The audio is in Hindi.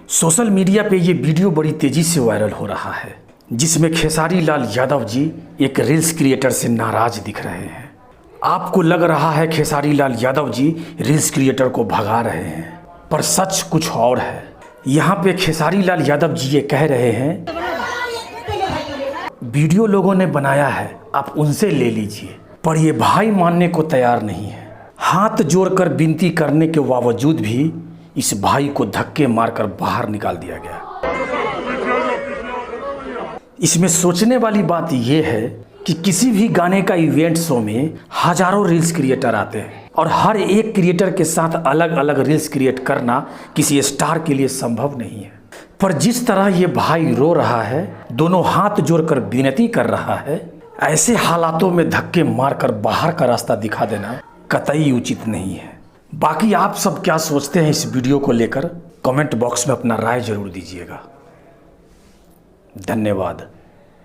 सोशल मीडिया पे ये वीडियो बड़ी तेजी से वायरल हो रहा है, जिसमें खेसारी लाल यादव जी एक रील्स क्रिएटर से नाराज दिख रहे हैं। आपको लग रहा है खेसारी लाल यादव जी रील्स क्रिएटर को भगा रहे हैं, पर सच कुछ और है। यहाँ पे खेसारी लाल यादव जी ये कह रहे हैं, वीडियो लोगों ने बनाया है, आप उनसे ले लीजिए, पर ये भाई मानने को तैयार नहीं है। हाथ जोड़कर विनती करने के बावजूद भी इस भाई को धक्के मारकर बाहर निकाल दिया गया। इसमें सोचने वाली बात यह है कि किसी भी गाने का इवेंट शो में हजारों रील्स क्रिएटर आते हैं और हर एक क्रिएटर के साथ अलग अलग रील्स क्रिएट करना किसी स्टार के लिए संभव नहीं है। पर जिस तरह ये भाई रो रहा है, दोनों हाथ जोड़कर विनती कर रहा है, ऐसे हालातों में धक्के मारकर बाहर का रास्ता दिखा देना कतई उचित नहीं है। बाकी आप सब क्या सोचते हैं इस वीडियो को लेकर, कमेंट बॉक्स में अपना राय जरूर दीजिएगा। धन्यवाद।